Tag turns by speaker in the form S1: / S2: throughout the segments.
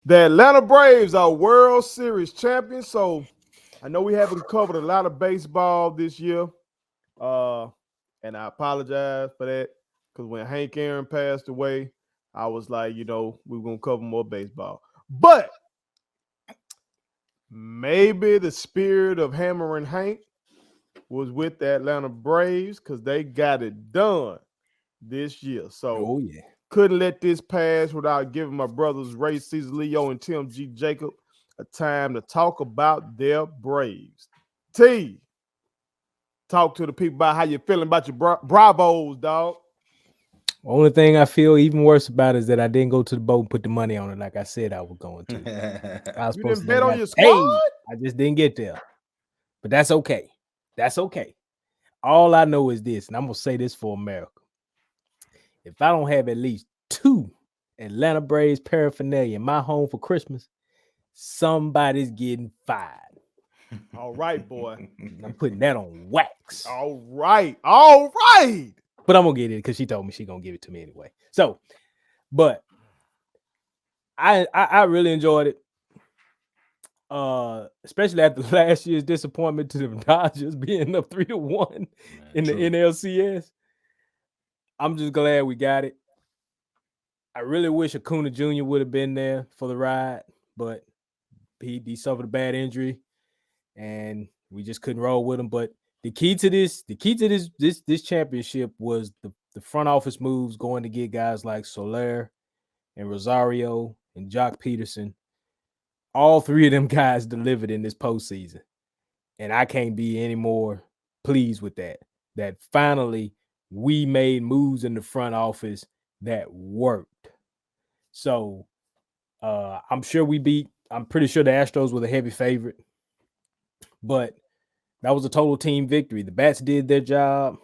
S1: The Atlanta Braves are World Series champions. So I know we haven't covered a lot of baseball this year. Uh, and I apologize for that because when Hank Aaron passed away, I was like, we were gonna cover more baseball. But maybe the spirit of Hammer and Hank was with the Atlanta Braves because they got it done this year. So
S2: Oh yeah.
S1: couldn't let this pass without giving my brothers Ray Cesar Leo and Tim G. Jacob a time to talk about their Braves. T, talk to the people about how you feeling about your Bravos, dog.
S2: Only thing I feel even worse about is that I didn't go to the boat and put the money on it like I said I was going to. I was
S1: You
S2: supposed
S1: didn't
S2: to
S1: bet
S2: done
S1: on
S2: got
S1: your squad?
S2: paid. I just didn't get there. But that's okay. That's okay. All I know is this, and I'm gonna say this for America. If I don't have at least two Atlanta Braves paraphernalia in my home for Christmas, somebody's getting fired.
S1: All right, boy.
S2: I'm putting that on wax.
S1: All right. All right.
S2: But I'm gonna get it because she told me she gonna give it to me anyway. So, but I really enjoyed it. Especially after last year's disappointment to the Dodgers being up 3-1 in the
S3: True.
S2: NLCS. I'm just glad we got it. I really wish Acuna Jr. would have been there for the ride, but he suffered a bad injury and we just couldn't roll with him. But the key to this championship was the front office moves going to get guys like Soler and Rosario and Jock Peterson. All three of them guys delivered in this postseason. And I can't be any more pleased with that. That finally we made moves in the front office that worked. So I'm pretty sure the Astros were the heavy favorite, but that was a total team victory. The Bats did their job.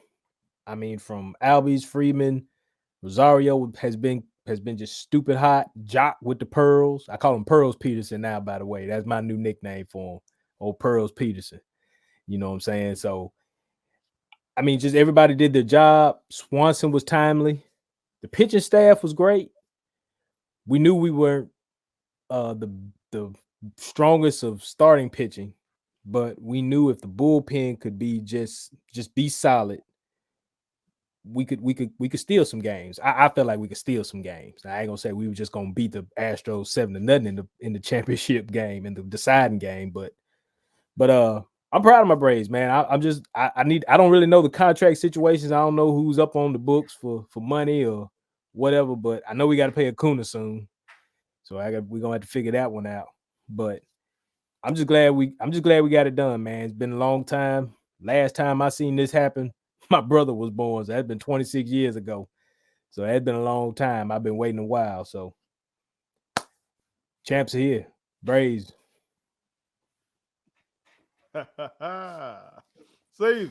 S2: I mean, from Albies, Freeman, Rosario has been just stupid hot. Jock with the pearls. I call him Pearls Peterson now, by the way. That's my new nickname for him. Old Pearls Peterson. You know what I'm saying? So I mean, just everybody did their job. Swanson was timely. The pitching staff was great. We knew we weren't the strongest of starting pitching, but we knew if the bullpen could be just be solid, we could steal some games. I felt like we could steal some games. I ain't gonna say we were just gonna beat the Astros 7-0 in the championship game in the deciding game, but I'm proud of my Braves, man. I don't really know the contract situations. I don't know who's up on the books for money or whatever, but I know we got to pay Acuna soon. So we're gonna have to figure that one out. But I'm just glad we got it done, man. It's been a long time. Last time I seen this happen, my brother was born. So that's been 26 years ago. So that's been a long time. I've been waiting a while. So champs are here. Braves.
S1: Caesar,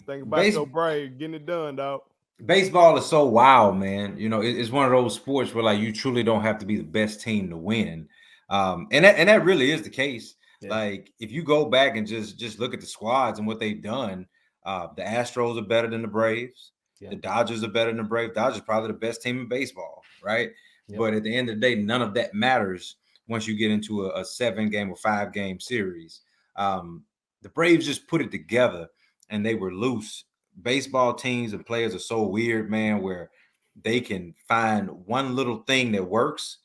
S1: think about
S3: Base,
S1: your Braves getting it done, dog.
S3: Baseball is so wild, man. You know, it's one of those sports where like you truly don't have to be the best team to win. And that really is the case.
S2: Yeah.
S3: Like if you go back and just look at the squads and what they've done, the Astros are better than the Braves.
S2: Yeah.
S3: The Dodgers are better than the Braves. Dodgers are probably the best team in baseball, right?
S2: Yep.
S3: But at the end of the day, none of that matters once you get into a 7 game or 5 game series. Um, the Braves just put it together and they were loose. Baseball teams and players are so weird, man, where they can find one little thing that works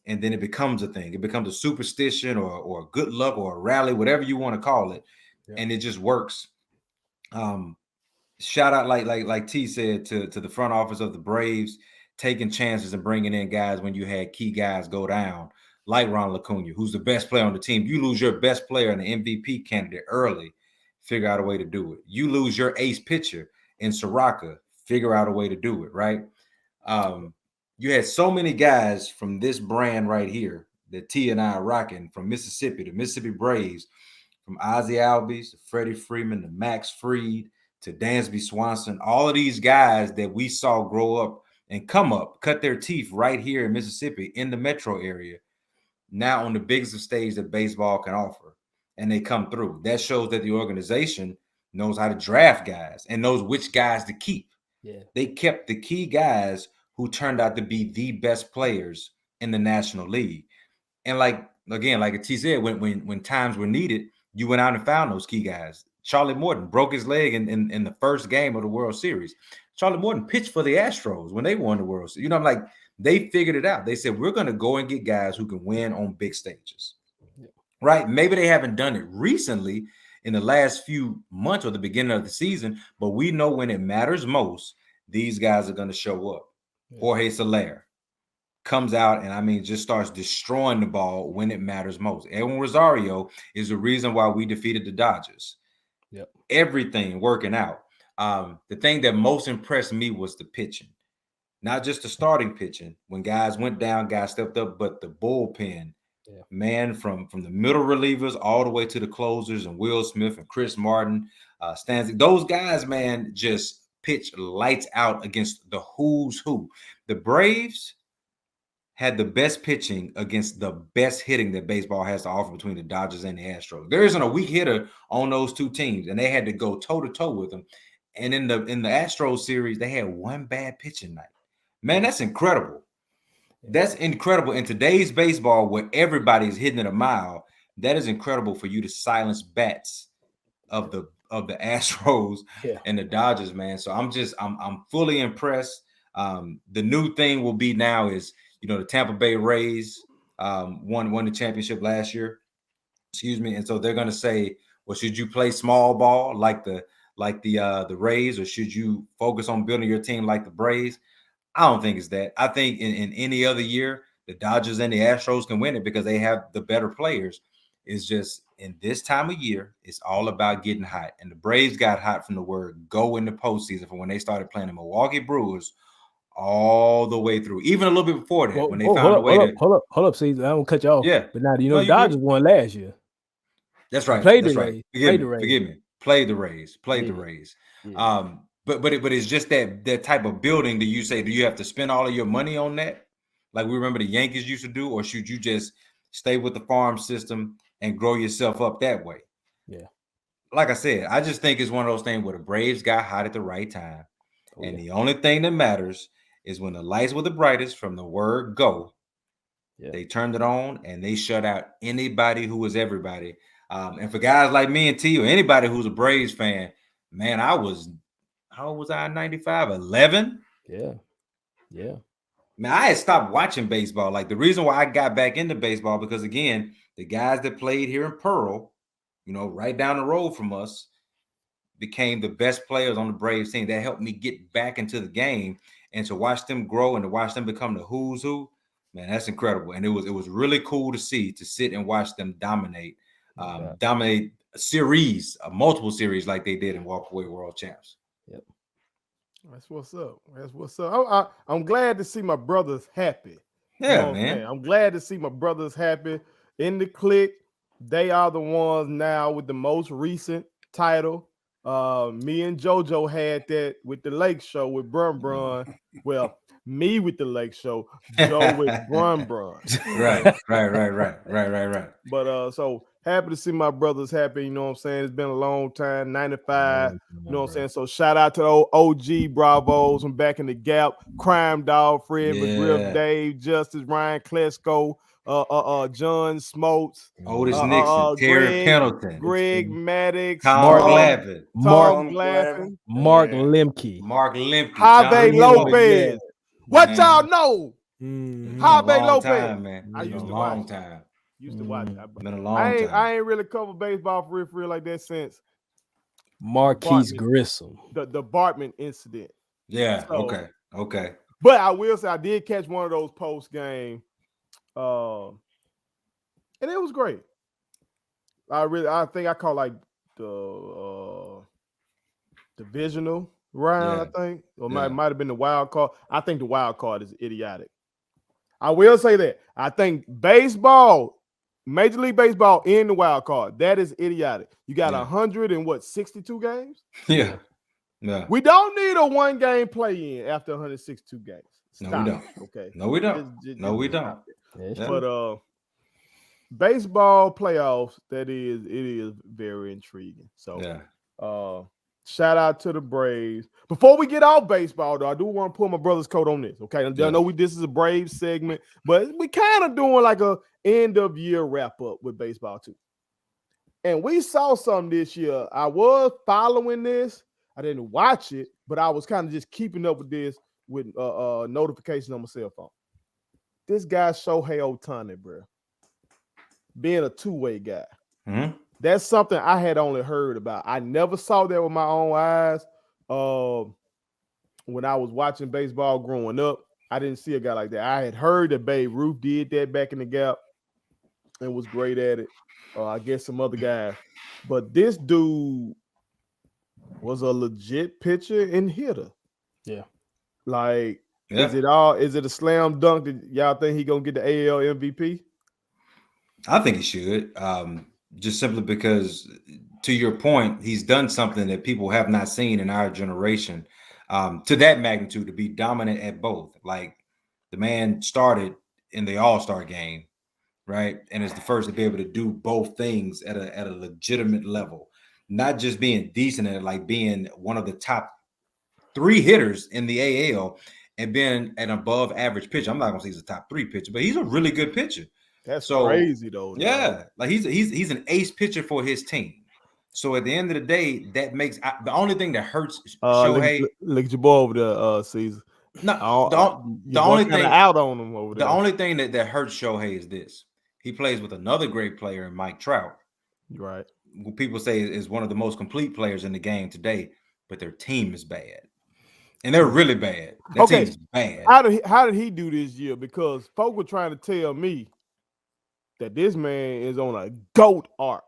S3: and then it becomes a thing. It becomes a superstition or good luck or a rally, whatever you want to call it,
S2: Yep.
S3: and it just works. Um, Shout out like T said to the front office of the Braves, taking chances and bringing in guys when you had key guys go down, like Ronald Acuna, who's the best player on the team. You lose your best player and the MVP candidate early, figure out a way to do it. You lose your ace pitcher in Soraka, figure out a way to do it, right? Um, you had so many guys from this brand right here that T and I are rocking from Mississippi, the Mississippi Braves, from Ozzie Albies to Freddie Freeman to Max Fried to Dansby Swanson, all of these guys that we saw grow up and come up, cut their teeth right here in Mississippi in the metro area, now on the biggest stage that baseball can offer. And they come through. That shows that the organization knows how to draft guys and knows which guys to keep.
S2: Yeah.
S3: They kept the key guys who turned out to be the best players in the National League. And like again, like T said, when times were needed, you went out and found those key guys. Charlie Morton broke his leg in the first game of the World Series. Charlie Morton pitched for the Astros when they won the World Series. You know, I'm like, they figured it out. They said, we're going to go and get guys who can win on big stages. Yeah. Right? Maybe they haven't done it recently in the last few months or the beginning of the season, but we know when it matters most, these guys are going to show up. Yeah. Jorge Soler comes out and, I mean, just starts destroying the ball when it matters most. Edwin Rosario is the reason why we defeated the Dodgers. Yep. Everything working out. The thing that most impressed me was the pitching. Not just the starting pitching. When guys went down, guys stepped up, but the bullpen. Yeah. Man, from the middle relievers all the way to the closers and Will Smith and Chris Martin, Stanzik. Those guys, man, just pitched lights out against the who's who. The Braves had the best pitching against the best hitting that baseball has to offer between the Dodgers and the Astros. There isn't a weak hitter on those two teams, and they had to go toe-to-toe with them. And in the Astros series, they had one bad pitching night. Man, that's incredible. That's incredible. In today's baseball, where everybody's hitting it a mile, that is incredible for you to silence bats of the Astros and the Dodgers, man. So I'm fully impressed. The new thing will be now is, you know, the Tampa Bay Rays won the championship last year. Excuse me. And so they're going to say, well, should you play small ball like the Rays, or should you focus on building your team like the Braves? I don't think it's that. I think in any other year, the Dodgers and the Astros can win it because they have the better players. It's just in this time of year, it's all about getting hot. And the Braves got hot from the word go in the postseason from when they started playing the Milwaukee Brewers all the way through, even a little bit before that, when they found a way to
S2: hold up. See, I don't cut you off.
S3: Yeah,
S2: but now you know Dodgers won last year.
S3: That's right.
S2: Played
S3: That's
S2: the
S3: right.
S2: Rays.
S3: Forgive me. Played the Rays. Played the Rays. Yeah. But it's just that type of building. Do you say, do you have to spend all of your money on that, like we remember the Yankees used to do, or should you just stay with the farm system and grow yourself up that way? Yeah. Like I said, I just think it's one of those things where the Braves got hot at the right time, and the only thing that matters is when the lights were the brightest from the word go. Yeah. They turned it on and they shut out anybody who was everybody. And for guys like me and T, or anybody who's a Braves fan, man, how old was I in 95? 11? Yeah. Yeah. Man, I had stopped watching baseball. Like, the reason why I got back into baseball, because again, the guys that played here in Pearl, you know, right down the road from us, became the best players on the Braves team. That helped me get back into the game, and to watch them grow and to watch them become the who's who, man, that's incredible. And it was really cool to sit and watch them dominate a series, multiple series like they did in Walk-Away World Champs. Yep.
S1: That's what's up. That's what's up. I'm glad to see my brothers happy.
S3: Yeah, man.
S1: I'm glad to see my brothers happy in the clique. They are the ones now with the most recent title. Me and JoJo had that with the Lake Show with Brun. Well, me with the Lake Show, Joe with Brun.
S3: Right.
S1: But so happy to see my brothers happy. You know what I'm saying? It's been a long time. 95. You know what I'm saying? So shout out to the OG Bravos from back in the Gap, Crime Dog, Fred McGriff, Dave Justice, Ryan Klesko, John Smotes,
S3: Otis Nixon, Terry Pendleton,
S1: Greg Maddox,
S3: Mark Lemke,
S1: Javier Lopez. What y'all know? Javier Lopez,
S3: man.
S1: I used to
S3: watch.
S1: Used to watch.
S3: Been a long time.
S1: I ain't really covered baseball for real like that since
S2: Marquise Grissom,
S1: the Bartman incident.
S3: Yeah. So, okay.
S1: But I will say I did catch one of those post game, and it was great. I think I caught like the divisional round. I think, or might have been the wild card. I think the wild card is idiotic. I will say that I think baseball, Major League Baseball, in the wild card, that is idiotic. You got 162 games.
S3: Yeah.
S1: We don't need a one game play in after 162 games. Stop.
S3: No, we don't.
S1: Okay.
S3: No, we don't. We don't.
S1: But baseball playoffs, it is very intriguing. So Shout out to the Braves. Before we get off baseball, though, I do want to put my brother's coat on this. Okay, I know this is a Braves segment, but we kind of doing like a end of year wrap up with baseball too. And we saw something this year. I was following this. I didn't watch it, but I was kind of just keeping up with this with notifications on my cell phone. This guy Shohei Ohtani, bro, being a two-way guy.
S3: Mm-hmm.
S1: That's something I had only heard about. I never saw that with my own eyes. When I was watching baseball growing up, I didn't see a guy like that. I had heard that Babe Ruth did that back in the Gap and was great at it. I guess some other guys. But this dude was a legit pitcher and hitter.
S2: Yeah.
S1: Like, is it a slam dunk that y'all think he gonna get the AL MVP?
S3: I think he should. Just simply because, to your point, he's done something that people have not seen in our generation to that magnitude, to be dominant at both. Like, the man started in the All-Star game, right? And is the first to be able to do both things at a legitimate level, not just being decent at it, like being one of the top 3 hitters in the AL and being an above average pitcher. I'm not gonna say he's a top 3 pitcher, but he's a really good pitcher.
S1: That's crazy though.
S3: Yeah, like he's an ace pitcher for his team. So at the end of the day, that makes the only thing that hurts Shohei.
S1: Look at your boy over there, Caesar.
S3: No, the only thing
S1: out on him over there.
S3: The only thing that hurts Shohei is this: he plays with another great player in Mike Trout.
S1: Right.
S3: Who people say is one of the most complete players in the game today, but their team is bad. And they're really bad. That team is bad.
S1: How did he do this year? Because folk were trying to tell me that this man is on a GOAT arc.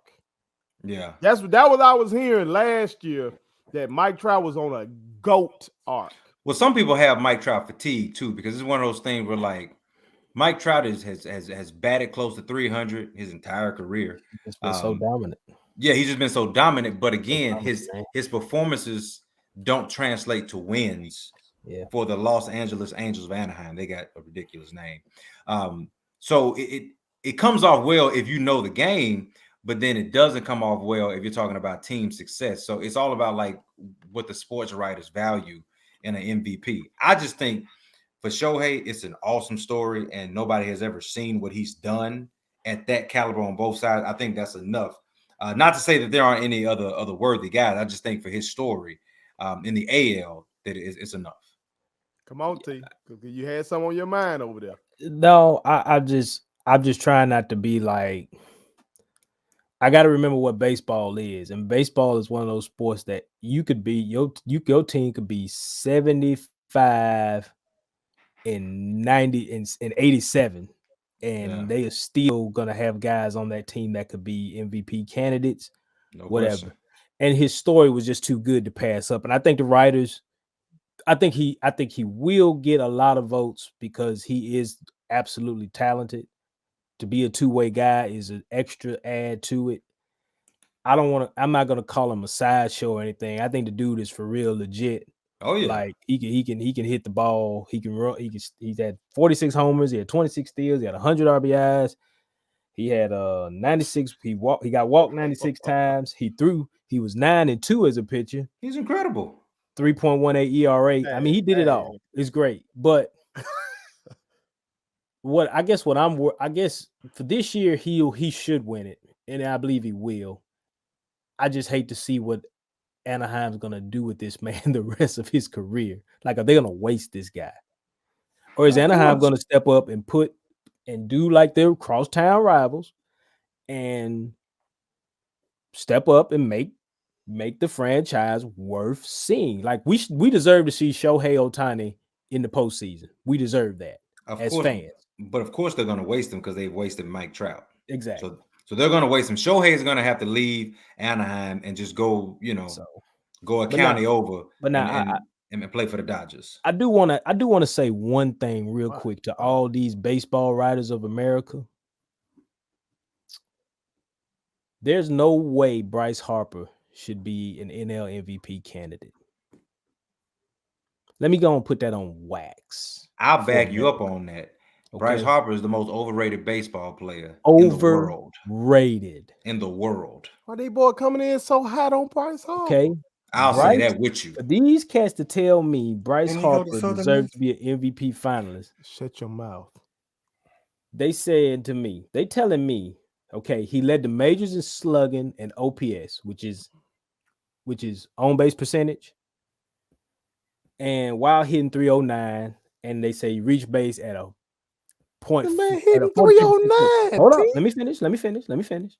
S3: Yeah.
S1: That was I was hearing last year, that Mike Trout was on a GOAT arc.
S3: Well, some people have Mike Trout fatigue too, because it's one of those things where, like, Mike Trout has batted close to 300 his entire career.
S2: He's been so dominant.
S3: Yeah, he's just been so dominant. But again, his performances don't translate to wins for the Los Angeles Angels of Anaheim. They got a ridiculous name. So it comes off well if you know the game, but then it doesn't come off well if you're talking about team success. So it's all about like what the sports writers value in an MVP. I just think for Shohei, it's an awesome story, and nobody has ever seen what he's done at that caliber on both sides. I think that's enough. Not to say that there aren't any other worthy guys. I just think for his story in the AL, that it's enough.
S1: Come on, T. You had some on your mind over there.
S2: No, I'm just trying not to be like. I got to remember what baseball is, and baseball is one of those sports that you could be your team could be 75 and 90 and 87, and they are still gonna have guys on that team that could be MVP candidates, whatever. Question. And his story was just too good to pass up. And I think the writers, I think he will get a lot of votes because he is absolutely talented. To be a two-way guy is an extra add to it. I'm not gonna call him a sideshow or anything. I think the dude is for real legit.
S3: Oh yeah,
S2: like he can hit the ball. He can run. He's had 46 homers. He had 26 steals. He had 100 RBIs. He had 96. He got walked 96 times. He was 9-2 as a pitcher.
S3: He's incredible.
S2: 3.18 ERA. I mean, he did it all. It's great. But I guess for this year he should win it, and I believe he will. I just hate to see what Anaheim's gonna do with this man the rest of his career. Like, are they gonna waste this guy, or is Anaheim gonna step up and do like their crosstown rivals and step up and make the franchise worth seeing? Like, we deserve to see Shohei Ohtani in the postseason. We deserve that as fans.
S3: But of course they're gonna waste him because they've wasted Mike Trout.
S2: Exactly.
S3: So they're going to waste him. Shohei is going to have to leave Anaheim and just go, go a county over, and play for the Dodgers.
S2: I do want to say one thing real quick to all these baseball writers of America. There's no way Bryce Harper should be an NL MVP candidate. Let me go and put that on wax.
S3: I'll back you up on that. Okay. Bryce Harper is the most overrated baseball player in the world.
S2: Overrated.
S3: In the world.
S1: Why they boy coming in so hot on Bryce Harper?
S2: Okay.
S3: I'll say that with you.
S2: For these cats to tell me Bryce
S3: Didn't he go to
S2: Harper
S3: Southern
S2: deserves
S3: Miss?
S2: to be an MVP finalist,
S1: Shut your mouth.
S2: they said to me, they telling me, okay, he led the majors in slugging and OPS, which is on base percentage, and while hitting 309, and they say he reached base at a point.
S1: The man
S2: at a
S1: hitting
S2: 42%.
S1: 309.
S2: Hold
S1: T.
S2: on, let me finish.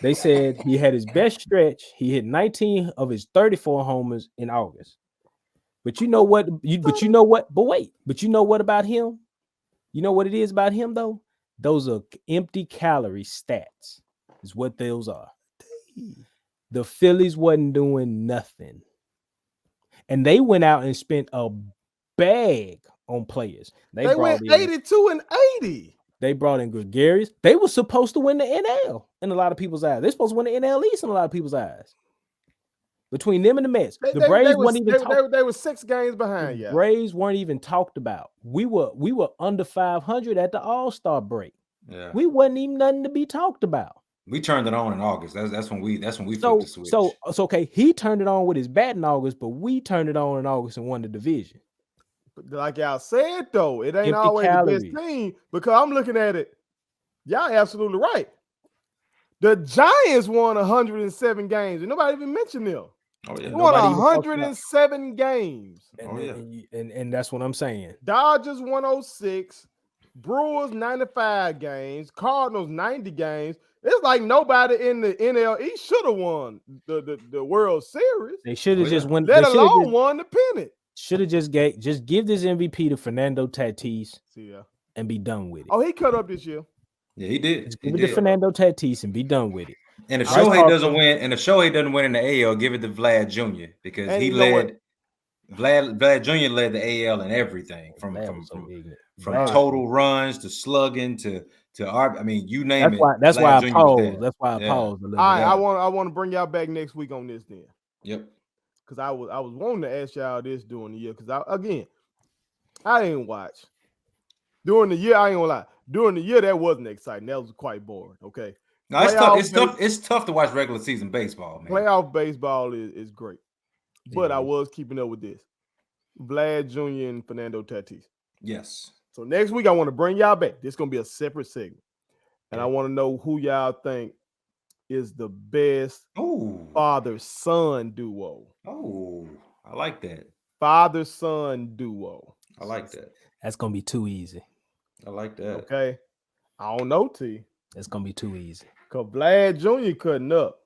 S2: They said he had his best stretch. He hit 19 of his 34 homers in August. But you know what? But you know what about him? You know what it is about him though? Those are empty calorie stats, is what those are. The Phillies wasn't doing nothing. And they went out and spent a bag on players.
S1: They went 82 and 80.
S2: They brought in Gregarious. They were supposed to win the NL in a lot of people's eyes. They're supposed to win the NL East in a lot of people's eyes. Between them and the Mets, the Braves weren't even.
S1: They were 6 games behind.
S2: The Braves weren't even talked about. We were under 500 at the All-Star break.
S3: Yeah,
S2: we wasn't even nothing to be talked about.
S3: We turned it on in August. That's when we flipped
S2: So
S3: the switch.
S2: so okay. He turned it on with his bat in August, but we turned it on in August and won the division.
S1: But like y'all said though, it ain't
S2: Empty
S1: always
S2: calories.
S1: the best team because I'm looking at it. Y'all absolutely right. The Giants won 107 games, and nobody even mentioned them.
S3: Oh yeah,
S1: They won
S2: Nobody even talked
S1: 107 games.
S2: And that's what I'm saying.
S1: Dodgers 106, Brewers 95 games, Cardinals 90 games. It's like nobody in the NL East should have won the World Series.
S2: They should have just won.
S1: Let alone won the pennant.
S2: Should have just give this MVP to Fernando Tatis and be done with it.
S1: Oh, he cut up this year.
S3: Yeah, he did.
S2: Just give it to Fernando Tatis and be done with it.
S3: And if Shohei doesn't win in the AL, give it to Vlad Jr. because he led. Vlad Jr. led the AL in everything from total runs to slugging to I mean, you name it.
S2: That's why I paused. That's why I paused a little bit.
S1: I want to bring y'all back next week on this then.
S3: Yep.
S1: Because I was wanting to ask y'all this during the year. Because I didn't watch. During the year, I ain't gonna lie. During the year, that wasn't exciting. That was quite boring. Okay.
S3: No, it's tough to watch regular season baseball, man.
S1: Playoff baseball is great. But I was keeping up with this. Vlad Jr. and Fernando Tatis.
S3: Yes.
S1: So next week, I want to bring y'all back. This is going to be a separate segment. And I want to know who y'all think is the best father-son duo.
S3: Oh, I like that.
S1: Father-son duo.
S3: I like that.
S2: That's going to be too easy.
S3: I like that.
S1: Okay. I don't know, T.
S2: That's going to be too easy.
S1: Because Vlad Jr. cutting up.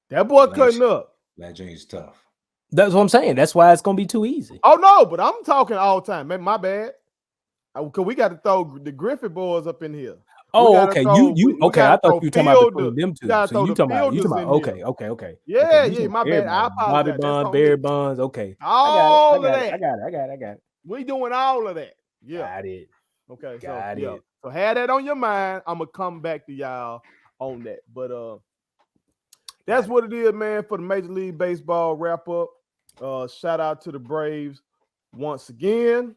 S1: That boy cutting up.
S3: Vlad Jr. is tough.
S2: That's what I'm saying. That's why it's going to be too easy.
S1: Oh, no, but I'm talking all the time. Man, my bad. Because we got to throw the Griffith boys up in here.
S2: Oh, okay. Okay. I thought you were talking about between them two. So you talking about okay.
S1: Yeah, my bad. I apologize.
S2: Bobby Bonds, Barry Bonds. Okay.
S1: All of that.
S2: I got it.
S1: We doing all of that. Yeah.
S2: Got it.
S1: Okay.
S2: Got it.
S1: So have that on your mind. I'm gonna come back to y'all on that. But that's what it is, man, for the Major League Baseball wrap up. Shout out to the Braves once again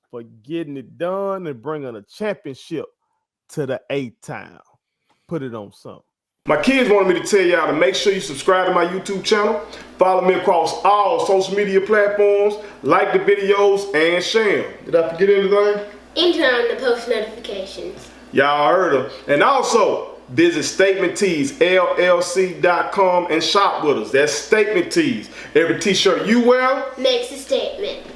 S1: for getting it done and bringing a championship to the A-Town. Put it on something. My kids wanted me to tell y'all to make sure you subscribe to my YouTube channel, follow me across all social media platforms, like the videos, and share them. Did I forget anything?
S4: And turn on the post notifications.
S1: Y'all heard them. And also, visit Statement Tees, LLC.com and shop with us. That's Statement Tees. Every t-shirt you wear
S4: makes a statement.